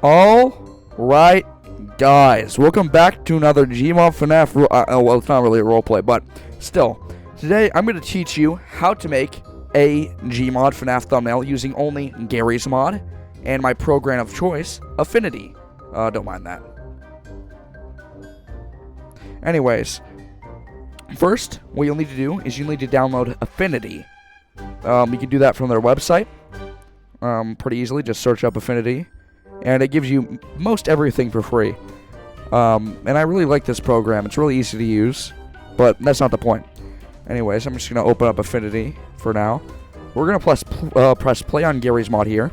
All right, guys, welcome back to another Gmod Fnaf. Well, it's not really a roleplay, but still, today I'm going to teach you how to make a Gmod Fnaf thumbnail using only Gary's mod and my program of choice, Affinity. Don't mind that. Anyways, first, what you'll need to do is you'll need to download Affinity. You can do that from their website pretty easily. Just search up Affinity, and it gives you most everything for free. And I really like this program. It's really easy to use, but that's not the point. Anyways, I'm just going to open up Affinity for now. We're going to press play on Gary's mod here,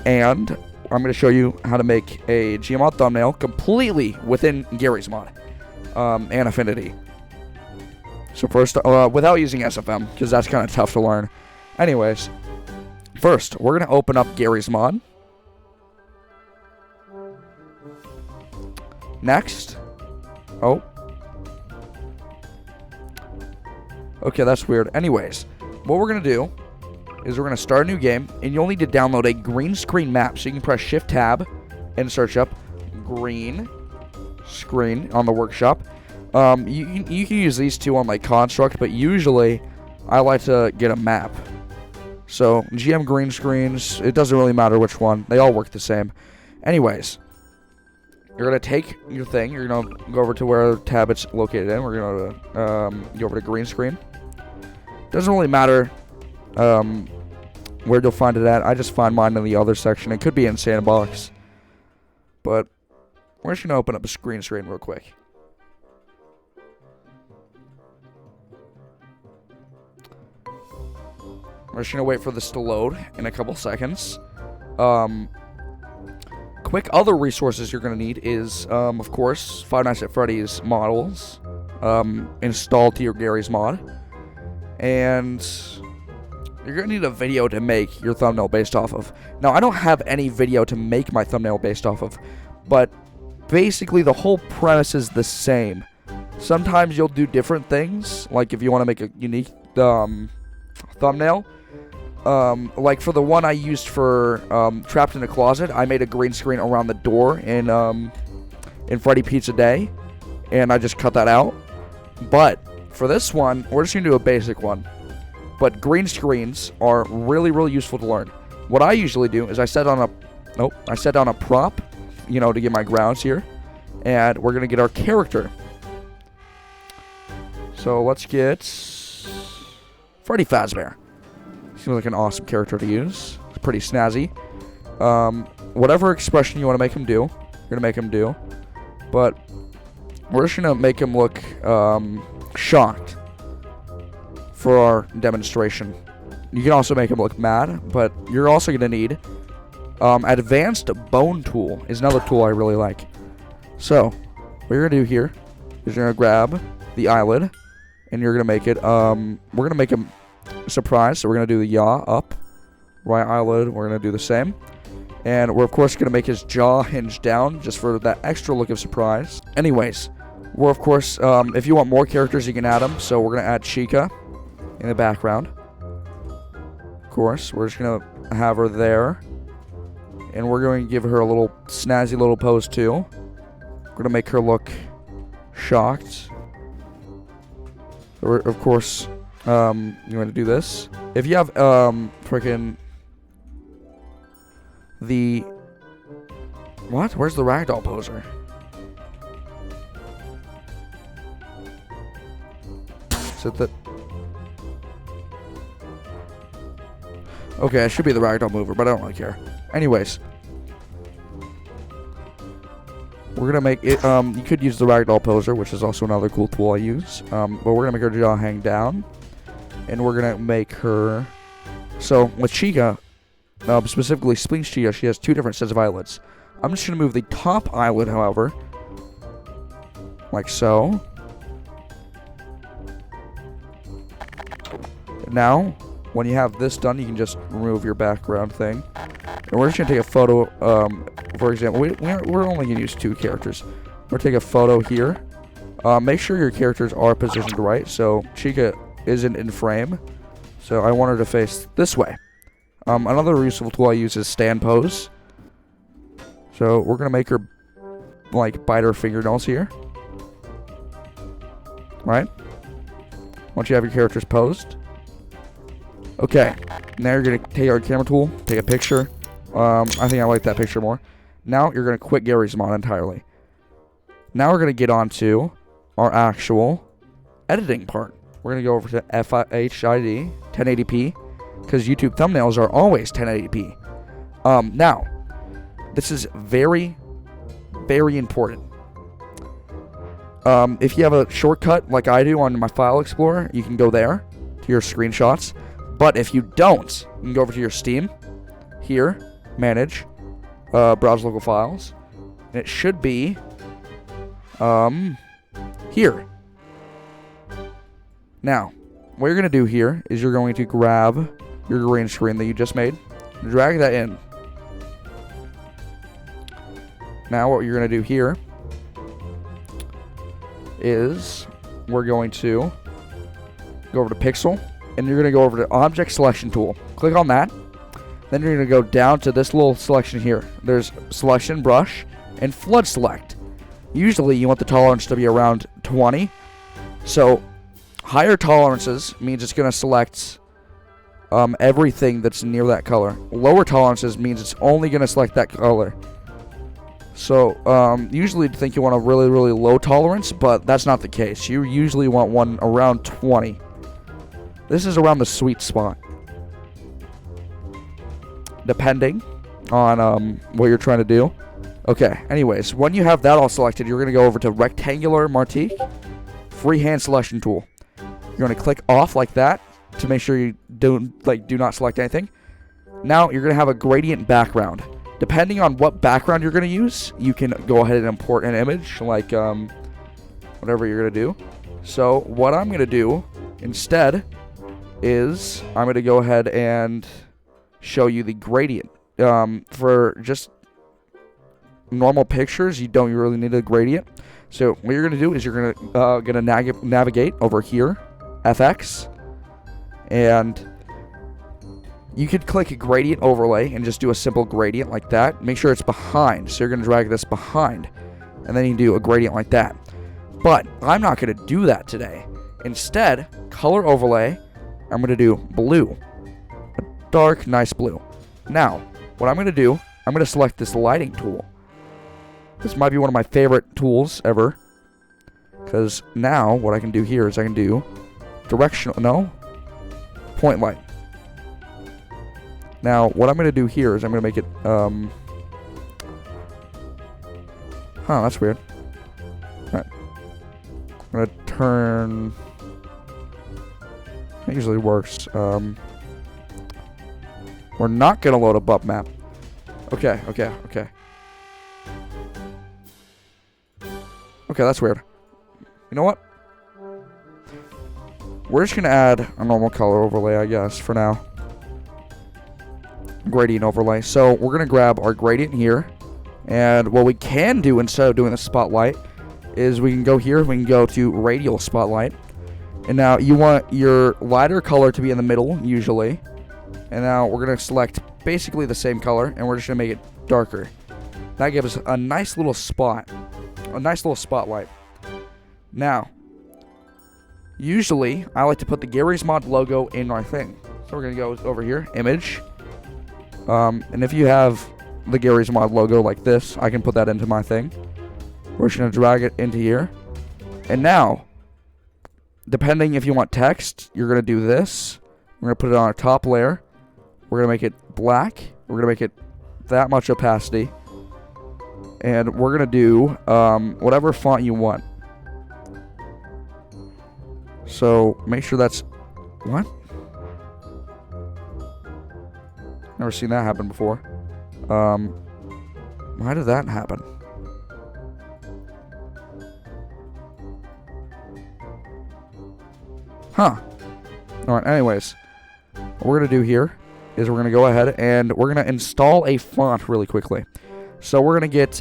and I'm going to show you how to make a Gmod thumbnail completely within Gary's mod and Affinity. So first, without using SFM, because that's kind of tough to learn. Anyways, first, we're going to open up Gary's mod. Next. Oh. Okay, that's weird. Anyways, what we're going to do is we're going to start a new game, and you'll need to download a green screen map. So you can press Shift-Tab and search up green screen on the workshop. You can use these two on like Construct, but usually I like to get a map. So GM green screens, it doesn't really matter which one. They all work the same. Anyways, you're going to take your thing. You're going to go over to where tab it's located in. We're going to go over to green screen. Doesn't really matter where you'll find it at. I just find mine in the other section. It could be in Sandbox. But we're just going to open up a green screen real quick. We're just going to wait for this to load in a couple seconds. Quick other resources you're going to need is, of course, Five Nights at Freddy's models installed to your Gary's mod. And you're going to need a video to make your thumbnail based off of. Now, I don't have any video to make my thumbnail based off of, but basically the whole premise is the same. Sometimes you'll do different things, like if you want to make a unique thumbnail. Like for the one I used for Trapped in a Closet, I made a green screen around the door in Freddy Pizza Day, and I just cut that out. But for this one, we're just going to do a basic one. But green screens are really, really useful to learn. What I usually do is I set down a prop, to get my grounds here, and we're going to get our character. So let's get Freddy Fazbear. Seems like an awesome character to use. It's pretty snazzy. Whatever expression you want to make him do, you're going to make him do. But we're just going to make him look shocked for our demonstration. You can also make him look mad, but you're also going to need Advanced Bone Tool is another tool I really like. So what you're going to do here is you're going to grab the eyelid, and you're going to make it, we're going to make him surprise, so we're going to do the yaw up, right eyelid, we're going to do the same, and we're of course going to make his jaw hinge down just for that extra look of surprise. Anyways, we're of course, if you want more characters you can add them, so we're going to add Chica in the background. Of course, we're just going to have her there, and we're going to give her a little snazzy little pose too. We're going to make her look shocked. We're, of course, you want to do this. If you have freaking the what? Where's the ragdoll poser? Is it the? Okay, it should be the ragdoll mover, but I don't really care. Anyways, we're gonna make it. You could use the ragdoll poser, which is also another cool tool I use. But we're gonna make her jaw hang down. And we're going to make her... So, with Chica, specifically Spleen's Chica, she has two different sets of eyelids. I'm just going to move the top eyelid, however. Like so. Now, when you have this done, you can just remove your background thing. And we're just going to take a photo, for example. We're only going to use two characters. We're going to take a photo here. Make sure your characters are positioned right. So, Chica isn't in frame, so I want her to face this way. Another useful tool I use is stand pose. So we're going to make her, like, bite her fingernails here. Right? Once you have your characters posed. Okay. Now you're going to take our camera tool, take a picture. I think I like that picture more. Now you're going to quit Gmod entirely. Now we're going to get on to our actual editing part. We're going to go over to FHID, 1080p, because YouTube thumbnails are always 1080p. Now, this is very, very important. If you have a shortcut like I do on my File Explorer, you can go there to your screenshots. But if you don't, you can go over to your Steam, here, Manage, Browse Local Files, and it should be here. Now, what you're going to do here is you're going to grab your green screen that you just made, drag that in. Now what you're going to do here is we're going to go over to Pixel, and you're going to go over to Object Selection Tool. Click on that. Then you're going to go down to this little selection here. There's Selection, Brush, and Flood Select. Usually you want the tolerance to be around 20. So higher tolerances means it's going to select everything that's near that color. Lower tolerances means it's only going to select that color. So usually you'd think you want a really, really low tolerance, but that's not the case. You usually want one around 20. This is around the sweet spot, depending on what you're trying to do. Okay, anyways, when you have that all selected, you're going to go over to Rectangular Marquee, Freehand Selection Tool. You're going to click off like that to make sure you do not select anything. Now you're going to have a gradient background. Depending on what background you're going to use, you can go ahead and import an image, like whatever you're going to do. So what I'm going to do instead is I'm going to go ahead and show you the gradient. For just normal pictures, you don't really need a gradient. So what you're going to do is you're going to navigate over here, FX, and you could click a gradient overlay and just do a simple gradient like that. Make sure it's behind. So you're going to drag this behind, and then you can do a gradient like that. But I'm not going to do that today. Instead, color overlay, I'm going to do blue. A dark, nice blue. Now, what I'm going to do, I'm going to select this lighting tool. This might be one of my favorite tools ever, because now what I can do here is I can do point light. Now, what I'm going to do here is I'm going to make it, that's weird. Alright. I'm going to turn, it usually works. We're not going to load a bump map. Okay. Okay, that's weird. You know what? We're just going to add a normal color overlay, I guess, for now. Gradient overlay. So we're going to grab our gradient here. And what we can do instead of doing the spotlight is we can go here. We can go to radial spotlight. And now you want your lighter color to be in the middle, usually. And now we're going to select basically the same color. And we're just going to make it darker. That gives us a nice little spot. A nice little spotlight. Now, usually I like to put the Gmod logo in our thing. So we're going to go over here, image. And if you have the Gmod logo like this, I can put that into my thing. We're just going to drag it into here. And now, depending if you want text, you're going to do this. We're going to put it on our top layer. We're going to make it black. We're going to make it that much opacity. And we're going to do whatever font you want. So make sure that's... What? Never seen that happen before. Why did that happen? Huh. Alright, anyways. What we're going to do here is we're going to go ahead and we're going to install a font really quickly. So we're going to get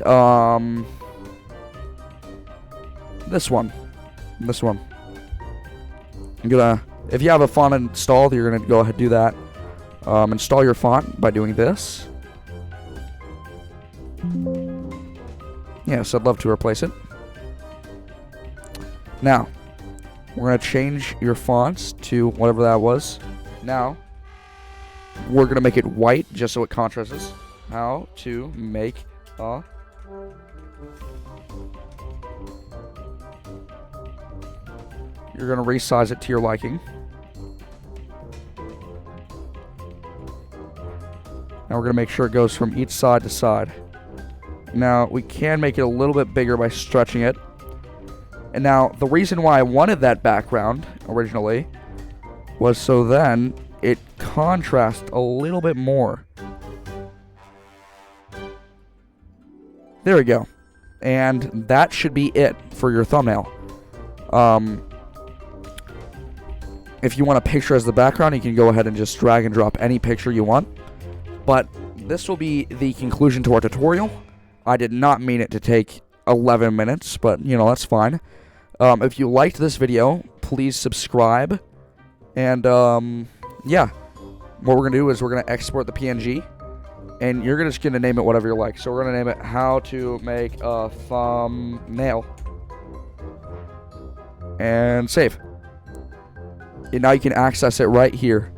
this one. I'm gonna, if you have a font installed, you're going to go ahead and do that. Install your font by doing this. Yes, I'd love to replace it. Now, we're going to change your fonts to whatever that was. Now, we're going to make it white just so it contrasts. How to make a... You're going to resize it to your liking. Now we're going to make sure it goes from each side to side. Now, we can make it a little bit bigger by stretching it. And now, the reason why I wanted that background originally was so then it contrasts a little bit more. There we go. And that should be it for your thumbnail. If you want a picture as the background, you can go ahead and just drag and drop any picture you want. But this will be the conclusion to our tutorial. I did not mean it to take 11 minutes, but, you know, that's fine. If you liked this video, please subscribe. And, yeah. What we're going to do is we're going to export the PNG. And you're just going to name it whatever you like. So we're going to name it How to Make a Thumbnail. And save. And now you can access it right here.